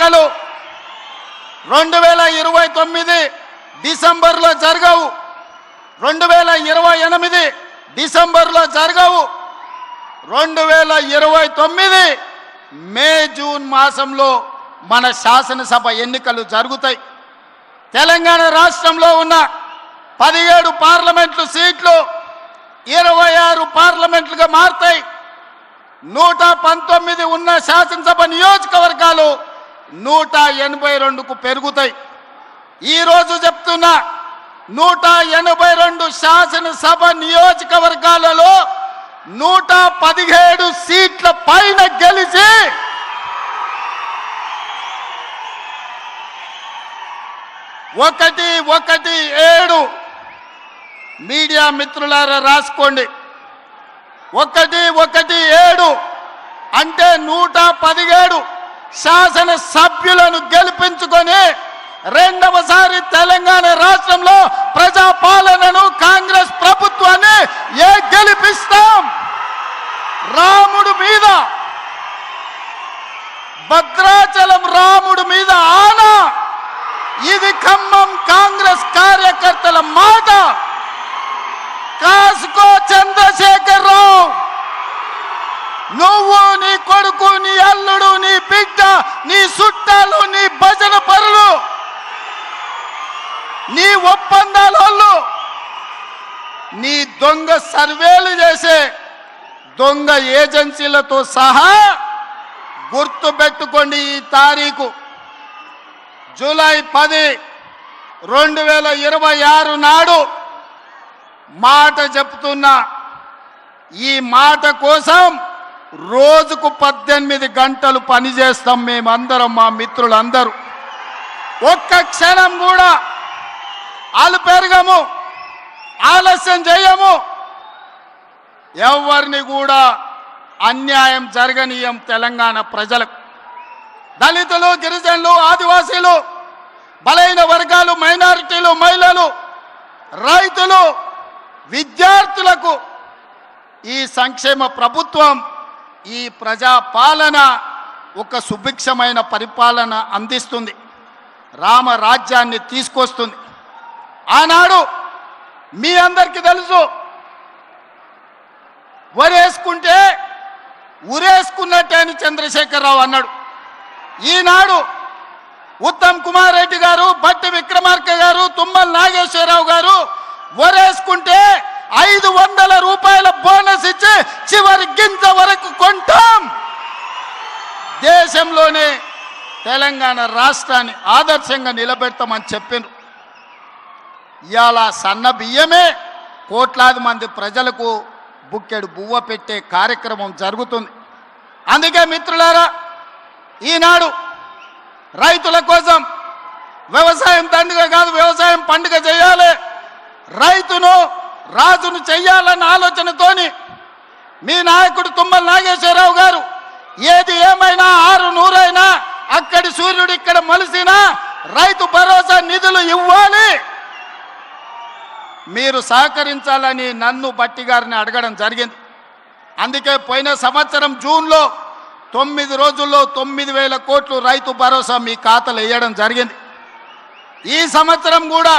ఎన్నికలు 2029 డిసెంబర్లో జరగవు, 2028 డిసెంబర్లో జరగవు, 2029 మే జూన్ మాసంలో మన శాసనసభ ఎన్నికలు జరుగుతాయి. తెలంగాణ రాష్ట్రంలో ఉన్న 17 పార్లమెంటు సీట్లు 26 పార్లమెంట్లుగా మారుతాయి. 119 ఉన్న శాసనసభ నియోజకవర్గాలు 182కు పెరుగుతాయి. ఈరోజు చెప్తున్నా 182 శాసనసభ నియోజకవర్గాలలో 117 సీట్ల పైన గెలిచి 117 మీడియా మిత్రులారా రాసుకోండి. 117 అంటే 117 శాసన సభ్యులను గెలిపించుకొని రెండవసారి తెలంగాణ రాష్ట్రంలో ప్రజాపాలనను కాంగ్రెస్ ప్రభుత్వాన్ని గెలిపిస్తాం. రాముడు మీద, భద్రాచలం రాముడు మీద ఆనా. ఇది ఖమ్మం కాంగ్రెస్ కార్యకర్తల మాట. కాసుకో చంద్రశేఖర్ రావు, నువ్వు, నీ కొడుకు, నీ అల్లుడు, నీ బిడ్డ, నీ చుట్టాలు, నీ భజన పరులు, నీ ఒప్పందాలు, నీ దొంగ సర్వేలు చేసే దొంగ ఏజెన్సీలతో సహా గుర్తుపెట్టుకోండి. ఈ తారీఖు జూలై 10, 2026 నాడు మాట చెప్తున్నా. ఈ మాట కోసం రోజుకు 18 గంటలు పనిచేస్తాం మేమందరం, మా మిత్రులందరూ. ఒక్క క్షణం కూడా ఆలుపెరగము, ఆలస్యం చేయము. ఎవరిని కూడా అన్యాయం జరగనీయం. తెలంగాణ ప్రజలకు, దళితులు, గిరిజనులు, ఆదివాసీలు, బలైన వర్గాలు, మైనారిటీలు, మహిళలు, రైతులు, విద్యార్థులకు ఈ సంక్షేమ ప్రభుత్వం, ఈ ప్రజా పాలన ఒక సుభిక్షమైన పరిపాలన అందిస్తుంది. రామరాజ్యాన్ని తీసుకొస్తుంది. ఆనాడు మీ అందరికీ తెలుసు, వరేసుకుంటే ఉరేసుకున్నట్టే అని చంద్రశేఖరరావు అన్నాడు. ఈనాడు ఉత్తమ్ కుమార్ రెడ్డి గారు, భట్టి విక్రమార్క గారు, తుమ్మల నాగేశ్వరరావు గారు వరేసుకుంటే 500 రూపాయల బోనస్ ఇచ్చి చివరి గింజ వరకు కొంటాం. దేశంలోనే తెలంగాణ రాష్ట్రాన్ని ఆదర్శంగా నిలబెడతామని చెప్పిండ్రు. ఇవాళ సన్న బియ్యమే కోట్లాది మంది ప్రజలకు బుక్కెడు బువ్వ పెట్టే కార్యక్రమం జరుగుతుంది. అందుకే మిత్రులారా, ఈనాడు రైతుల కోసం వ్యవసాయం దండుగ కాదు, వ్యవసాయం పండుగ చేయాలి, రైతును రాజును చెయ్యాలన్న ఆలోచనతోని మీ నాయకుడు తుమ్మల నాగేశ్వరరావు గారు ఏది ఏమైనా 600 అక్కడి సూర్యుడు ఇక్కడ మలిసినా రైతు భరోసా నిధులు ఇవ్వాలి, మీరు సహకరించాలని నన్ను భట్టి గారిని అడగడం జరిగింది. అందుకే పోయిన సంవత్సరం జూన్లో 9 రోజుల్లో 9,000 కోట్లు రైతు భరోసా మీ ఖాతాలో వేయడం జరిగింది. ఈ సంవత్సరం కూడా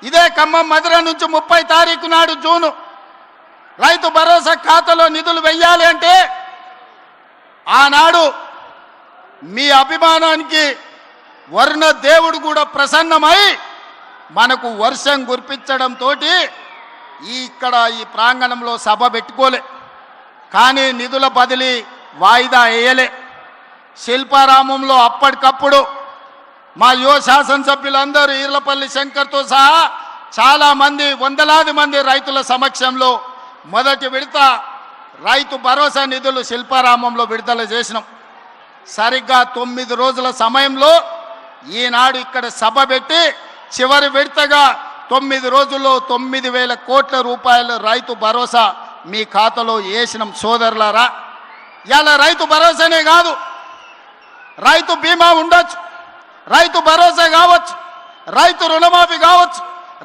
ఇదే ఖమ్మం మధుర నుంచి 30 తారీఖు నాడు జూను రైతు భరోసా ఖాతాలో నిధులు వెయ్యాలి అంటే ఆనాడు మీ అభిమానానికి వర్ణ దేవుడు కూడా ప్రసన్నమై మనకు వర్షం కురిపించడంతో ఇక్కడ ఈ ప్రాంగణంలో సభ పెట్టుకోలే. కానీ నిధుల బదిలీ వాయిదా వేయలే. శిల్పారామంలో అప్పటికప్పుడు మా యువ శాసనసభ్యులందరూ ఈర్లపల్లి శంకర్తో సహా చాలామంది, వందలాది మంది రైతుల సమక్షంలో మొదటి విడత రైతు భరోసా నిధులు శిల్పారామంలో విడుదల చేసినాం. సరిగ్గా 9 రోజుల సమయంలో ఈనాడు ఇక్కడ సభ పెట్టి చివరి విడతగా 9 రోజుల్లో 9,000 కోట్ల రూపాయలు రైతు భరోసా మీ ఖాతాలో వేసినాం. సోదరులారా, ఇలా రైతు భరోసానే కాదు, రైతు బీమా ఉండొచ్చు, రైతు భరోసా కావచ్చు, రైతు రుణమాఫీ కావచ్చు,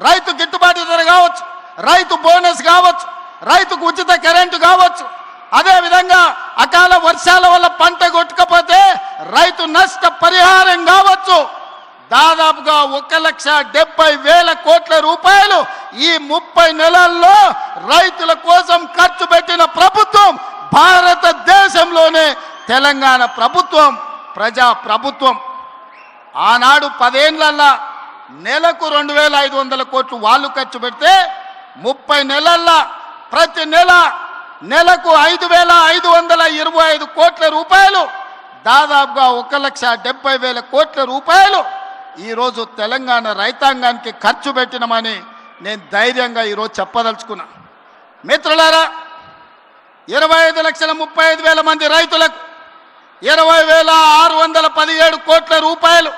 రైతు గిట్టుబాటు ధర కావచ్చు, రైతు బోనస్ కావచ్చు, రైతుకు ఉచిత కరెంటు కావచ్చు, అదేవిధంగా అకాల వర్షాల వల్ల పంట కొట్టుకపోతే రైతు నష్ట పరిహారం కావచ్చు దాదాపుగా 1,70,000 కోట్ల రూపాయలు ఈ 30 నెలల్లో రైతుల కోసం ఖర్చు పెట్టిన ప్రభుత్వం భారతదేశంలోనే తెలంగాణ ప్రభుత్వం, ప్రజా ప్రభుత్వం. ఆనాడు 10 ఏళ్లలో నెలకు 2,500 కోట్లు వాళ్ళు ఖర్చు పెడితే 30 నెలల్లో ప్రతి నెలకు 5,525 కోట్ల రూపాయలు, దాదాపుగా 1,70,000 కోట్ల రూపాయలు ఈరోజు తెలంగాణ రైతాంగానికి ఖర్చు పెట్టినమని నేను ధైర్యంగా ఈరోజు చెప్పదలుచుకున్నా. మిత్రులారా, 25,35,000 మంది రైతులకు 20,617 కోట్ల రూపాయలు,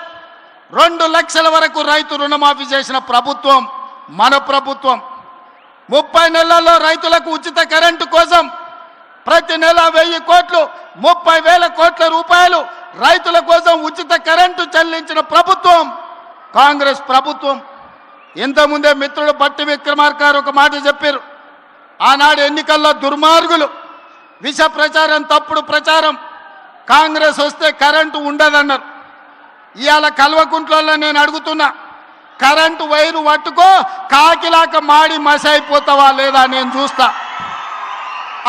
2 లక్షల వరకు రైతు రుణమాఫీ చేసిన ప్రభుత్వం మన ప్రభుత్వం. 30 నెలల్లో రైతులకు ఉచిత కరెంటు కోసం ప్రతి నెల 1000 కోట్లు, 30,000 కోట్ల రూపాయలు రైతుల కోసం ఉచిత కరెంటు చెల్లించిన ప్రభుత్వం కాంగ్రెస్ ప్రభుత్వం. ఇంతకుముందే మిత్రుడు బట్టి విక్రమార్క గారు ఒక మాట చెప్పారు. ఆనాడు ఎన్నికల్లో దుర్మార్గులు విష ప్రచారం, తప్పుడు ప్రచారం, కాంగ్రెస్ వస్తే కరెంటు ఉండదన్నారు. ఇవాళ కల్వకుంట్లలో నేను అడుగుతున్నా, కరెంటు వైరు పట్టుకో కాకిలాక మాడి మసైపోతావా లేదా నేను చూస్తా.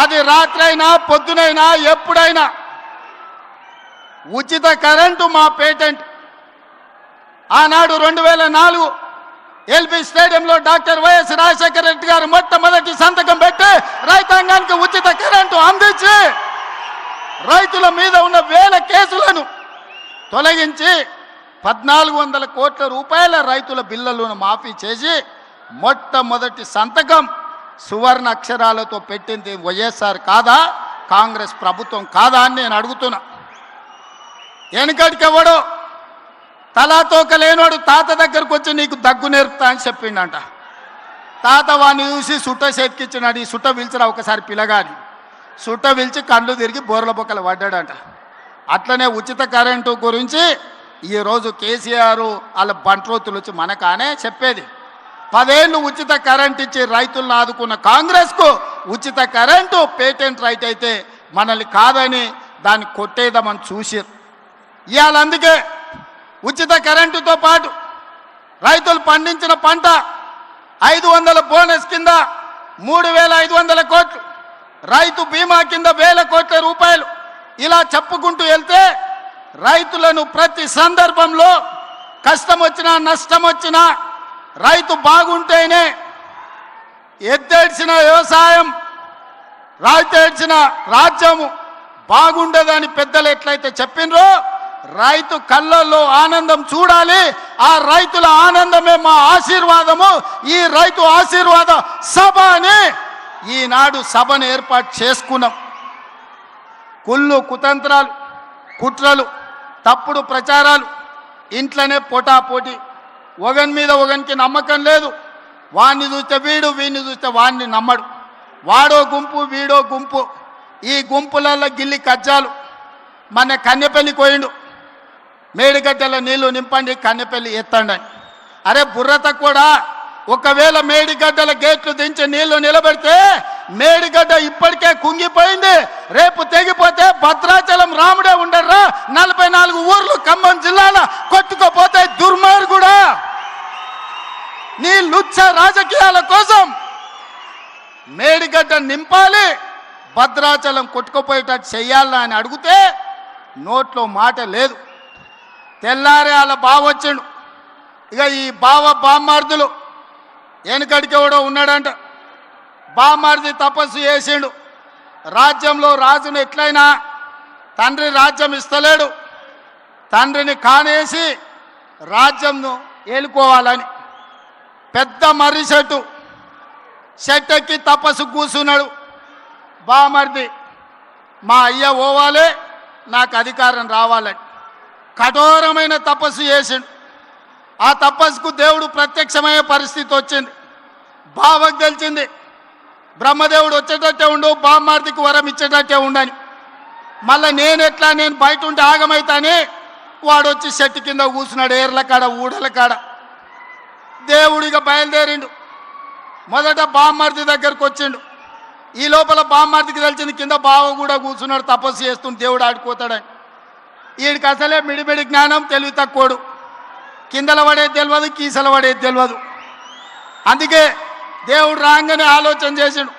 అది రాత్రైనా పొద్దునైనా ఎప్పుడైనా ఉచిత కరెంటు మా పేటెంట్. ఆనాడు 2004 ఎల్బీ స్టేడియంలో డాక్టర్ వైఎస్ రాజశేఖర రెడ్డి గారు మొట్టమొదటి సంతకం పెట్టి రైతాంగానికి ఉచిత కరెంటు అందించి రైతుల మీద ఉన్న 1000 కేసులను తొలగించి 1,400 కోట్ల రూపాయల రైతుల బిల్లులను మాఫీ చేసి మొట్టమొదటి సంతకం సువర్ణ అక్షరాలతో పెట్టింది వైఎస్ఆర్ కాదా, కాంగ్రెస్ ప్రభుత్వం కాదా అని నేను అడుగుతున్నా. వెనకటికెవడో తలాతోక లేనోడు తాత దగ్గరకు వచ్చి నీకు దగ్గు నేర్పుతా అని చెప్పిండంట. తాత వాడిని చూసి సుట్ట చేతికిచ్చినాడు. ఈ సుట్ట పిలిచిరా ఒకసారి పిల్లగాని. సుట్ట పిలిచి కళ్ళు తిరిగి బోర్ల బొక్కలు పడ్డాడంట. అట్లనే ఉచిత కరెంటు గురించి ఈరోజు కేసీఆర్ వాళ్ళ బంట్రోతులు వచ్చి మనకానే చెప్పేది. 10 ఏళ్ళు ఉచిత కరెంట్ ఇచ్చి రైతులను ఆదుకున్న కాంగ్రెస్కు ఉచిత కరెంటు పేటెంట్ రైట్ అయితే మనల్ని కాదని దాన్ని కొట్టేద్దామని చూసారు. ఇవాళ అందుకే ఉచిత కరెంటుతో పాటు రైతులు పండించిన పంట 500 బోనస్ కింద 3,500 కోట్లు, రైతు బీమా కింద 1,000 కోట్ల రూపాయలు, ఇలా చెప్పుకుంటూ వెళ్తే రైతులను ప్రతి సందర్భంలో కష్టం వచ్చినా నష్టం వచ్చినా రైతు బాగుంటేనే ఎద్దేడ్చిన వ్యవసాయం, రాయితేడ్చిన రాజ్యము బాగుండదని పెద్దలు ఎట్లయితే చెప్పినరో రైతు కళ్ళల్లో ఆనందం చూడాలి. ఆ రైతుల ఆనందమే మా ఆశీర్వాదము. ఈ రైతు ఆశీర్వాద సభ అని ఈనాడు సభను ఏర్పాటు చేసుకున్నాం. కుళ్ళు కుతంత్రాలు, కుట్రలు, తప్పుడు ప్రచారాలు, ఇంట్లోనే పోటాపోటీ, ఒకని మీద ఒకనికి నమ్మకం లేదు. వాడిని చూస్తే వీడు, వీడిని చూస్తే వాడిని నమ్మడు. వాడో గుంపు వీడో గుంపు, ఈ గుంపులలో గిల్లి కజ్జాలు. మన కన్నెపల్లి కోయిండు, మేడిగడ్డల నీళ్లు నింపండి కన్నెపల్లి ఎత్తండి అని. అరే బుర్రత కూడా, ఒకవేళ మేడిగడ్డల గేట్లు దించి నీళ్లు నిలబెడితే మేడిగడ్డ ఇప్పటికే కుంగిపోయింది. రేపు తెగిపోతే భద్రాచలం రాముడే ఉండర్రా, 44 ఊర్లు ఖమ్మం జిల్లాలో కొట్టుకోపోతే దుర్మార్గుడా. నీ లుచ్చ రాజకీయాల కోసం మేడిగడ్డ నింపాలి, భద్రాచలం కొట్టుకుపోయేటట్టు చెయ్యాలా అని అడిగితే నోట్లో మాట లేదు. తెల్లారే వాళ్ళ బావ వచ్చిండు. ఇక ఈ బామ్మార్దులు వెనకడికి ఎవడో ఉన్నాడంట. బామ్మార్ది తపస్సు చేసిండు. రాజ్యంలో రాజును ఎట్లయినా తండ్రి రాజ్యం ఇస్తలేడు, తండ్రిని కానేసి రాజ్యంను ఏలుకోవాలని పెద్ద మర్రి చెట్టు ఎక్కి తపస్సు కూర్చున్నాడు. బామర్ది మా అయ్య పోవాలి, నాకు అధికారం రావాలని కఠోరమైన తపస్సు చేసిండు. ఆ తపస్సుకు దేవుడు ప్రత్యక్షమయ్యే పరిస్థితి వచ్చింది. బావకు తెలిసింది బ్రహ్మదేవుడు వచ్చేటట్టే ఉండు, బామ్మార్దికి వరం ఇచ్చేటట్టే ఉండని. మళ్ళీ నేను బయట ఉంటే ఆగమైతాని వాడు వచ్చి చెట్టు కింద కూర్చున్నాడు, ఏర్ల కాడ ఊడల కాడ. దేవుడిగా బయలుదేరిండు. మొదట బామ్మార్ది దగ్గరకు వచ్చిండు. ఈ లోపల బామ్మార్దికి తెలిసింది కింద బావ కూడా కూర్చున్నాడు తపస్సు చేస్తుంటే దేవుడు ఆడిపోతాడని. వీడికి అసలే మిడిమిడి జ్ఞానం, తెలివి తక్కువడు, కిందల పడేది తెలియదు, కీసల పడేది తెలియదు. అందుకే దేవుడు రాగానే ఆలోచన చేసాడు,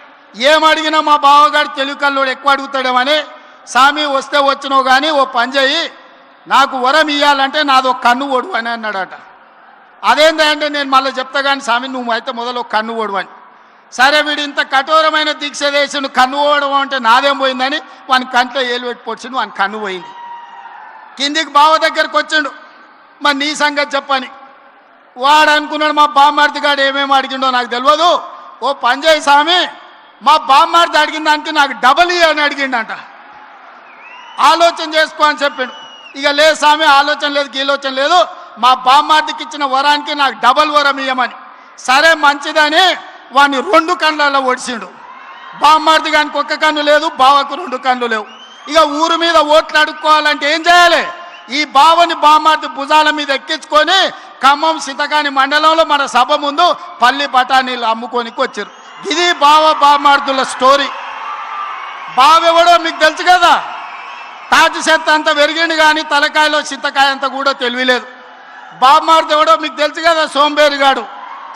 ఏం అడిగినా మా బావగాడు తెలివి కల్లోడు ఎక్కువ అడుగుతాడేమని, స్వామి వస్తే వచ్చినావు కానీ ఓ పని చేయి, నాకు వరం ఇవ్వాలంటే నాదో కన్ను ఓడు అని అన్నాడట. అదేంటంటే నేను మళ్ళీ చెప్తా కానీ స్వామి నువ్వు అయితే మొదలు కన్ను ఓడు అని. సరే వీడు ఇంత కఠోరమైన దీక్ష చేసి కన్ను ఓడడం అంటే నాదేం పోయిందని వాని కంట్లో ఏలు పెట్టి పొడిచిండు, వాని కన్ను పోయింది. కిందికి బావ దగ్గరకు వచ్చిండు, మరి నీ సంగతి చెప్పని. వాడు అనుకున్నాడు మా బామ్మార్ది గాడు ఏమేమి అడిగిండో నాకు తెలియదు, ఓ పని చేయి స్వామి మా బామ్మార్ది అడిగిన దానికి నాకు డబల్ అని అడిగిండంట, ఆలోచన చేసుకో అని చెప్పాడు. ఇక లేదు స్వామి ఆలోచన లేదు గీలోచన లేదు, మా బామ్మార్దికి ఇచ్చిన వరానికి నాకు డబల్ వరం ఇవ్వమని. సరే మంచిదని వాడిని 2 కళ్ళల్లో ఒడిచిండు. బామ్మార్ది గానికి ఒక్క కన్ను లేదు, బావకు 2 కన్ను లేవు. ఇక ఊరు మీద ఓట్లు అడుక్కోవాలంటే ఏం చేయాలి, ఈ బావని బామ్మార్ది భుజాల మీద ఎక్కించుకొని ఖమ్మం సితకాని మండలంలో మన సభ ముందు పల్లి బఠానీలు అమ్ముకోనికి వచ్చారు. ఇది బావ బామ్మార్దుల స్టోరీ. బావెవడో మీకు తెలుసు కదా, తాటి చెత్త అంత పెరిగిండు కానీ తలకాయలో చింతకాయ అంత కూడా తెలియలేదు. బామ్మార్ది ఎవడో మీకు తెలుసు కదా, సోంబేరిగాడు,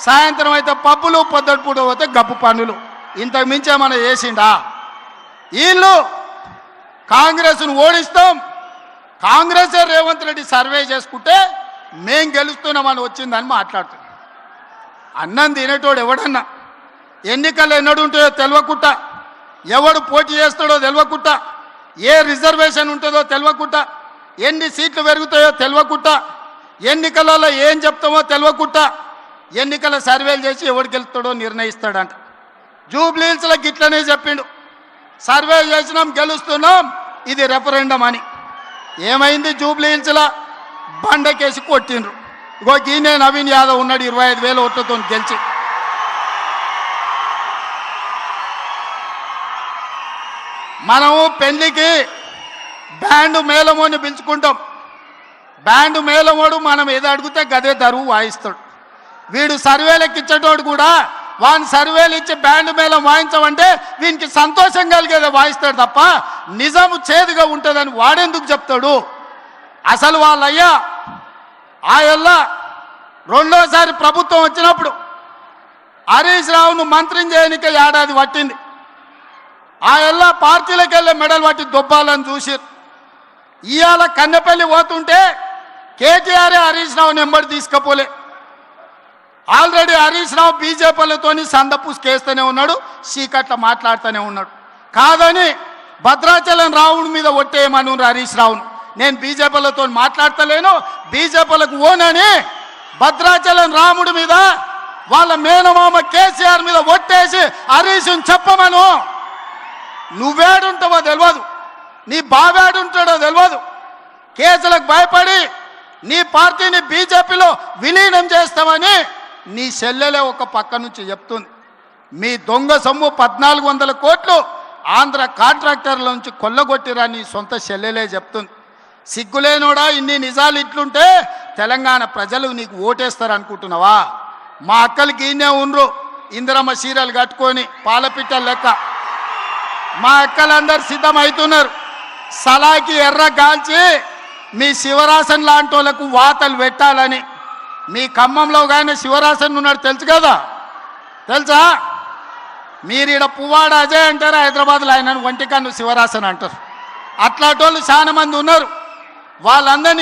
సాయంత్రం అయితే పప్పులు పొద్దుపూట పోతే గప్పు పనులు, ఇంతకు మించి ఏమైనా చేసిండా. వీళ్ళు కాంగ్రెస్ను ఓడిస్తాం, కాంగ్రెసే రేవంత్ రెడ్డి సర్వే చేసుకుంటే మేం గెలుస్తున్నామని వచ్చిందని మాట్లాడుతున్నాం. అన్నం తినేటోడు ఎవడన్నా ఎన్నికలు ఎన్నడుంటాయో తెలియకుండా, ఎవడు పోటీ చేస్తాడో తెలియకుండా, ఏ రిజర్వేషన్ ఉంటుందో తెలియకుండా, ఎన్ని సీట్లు పెరుగుతాయో తెలియకుండా, ఎన్నికలలో ఏం చెప్తామో తెలియకుండా ఎన్నికల సర్వేలు చేసి ఎవడు గెలుస్తాడో నిర్ణయిస్తాడంట. జూబ్లీహిల్స్లో గిట్లనే చెప్పిండు, సర్వే చేసినాం గెలుస్తున్నాం, ఇది రెఫరెండం అని. ఏమైంది జూబ్లీహిల్స్లో బండకేసి కొట్టిండ్రు. ఇగో గీనే నవీన్ యాదవ్ ఉన్నాడు 25,000 ఓట్లతో గెలిచి. మనము పెళ్లికి బ్యాండ్ మేళమోని పిలుచుకుంటాం, బ్యాండ్ మేళమోడు మనం ఏదో అడిగితే గదే దరువు వాయిస్తాడు. వీడు సర్వేలకు ఇచ్చేటోడు కూడా వాని సర్వేలు ఇచ్చి బ్యాండ్ మేళం వాయించమంటే వీనికి సంతోషం కలిగేదే వాయిస్తాడు తప్ప నిజము చేదుగా ఉంటుందని వాడెందుకు చెప్తాడు. అసలు వాళ్ళయ్యా ఆయల్లా రెండోసారి ప్రభుత్వం వచ్చినప్పుడు హరీష్ రావును మంత్రిని చేయనికే ఏడాది పట్టింది. ఆయల్లా పార్టీలకు వెళ్ళే మెడల్ పట్టి దొబ్బాలని చూసారు. ఇవాళ కన్నెపల్లి పోతుంటే కేటీఆర్ హరీష్ రావుని ఎంబడి తీసుకపోలే. ఆల్రెడీ హరీష్ రావు బీజేపీలతోని సందపూసుకేస్తూనే ఉన్నాడు, చీకట్ల మాట్లాడుతూనే ఉన్నాడు. కాదని భద్రాచలం రావుడి మీద ఒట్టేయమను హరీష్ రావును, నేను బీజేపీలతో మాట్లాడతలేను, బీజేపీలకు ఓనని భద్రాచలం రాముడి మీద వాళ్ళ మేనమామ కేసీఆర్ మీద ఒట్టేసి హరీష్ని చెప్పమను. నువ్వేడుంటావో తెలియదు, నీ బావేడుంటాడో తెలియదు. కేసులకు భయపడి నీ పార్టీని బీజేపీలో విలీనం చేస్తామని నీ చెల్లెలే ఒక పక్క నుంచి చెప్తుంది. మీ దొంగ సొమ్ము 1400 కోట్లు ఆంధ్ర కాంట్రాక్టర్ల నుంచి కొల్లగొట్టిరా నీ సొంత చెల్లెలే చెప్తుంది. సిగ్గులేనోడా, ఇన్ని నిజాలు ఇట్లుంటే తెలంగాణ ప్రజలు నీకు ఓటేస్తారు అనుకుంటున్నావా? మా అక్కలకి ఈయనే ఉండ్రు ఇందిరమ్మ చీరలు కట్టుకొని పాలపిట్టలు లెక్క. మా అక్కలందరూ సిద్ధమవుతున్నారు, సలాకి ఎర్ర గాల్చి మీ శివరాసన్ లాంటి వాళ్ళకు వాతలు పెట్టాలని. మీ ఖమ్మంలో కానీ శివరాసన్ ఉన్నాడు తెలుసు కదా, తెలుసా? మీరు ఈడ పువ్వాడ అజయ్ అంటారు, హైదరాబాద్లో ఆయన ఒంటికన్ను శివరాసన్ అంటారు. అట్లాంటి వాళ్ళు చాలా మంది ఉన్నారు. వాళ్ళందరినీ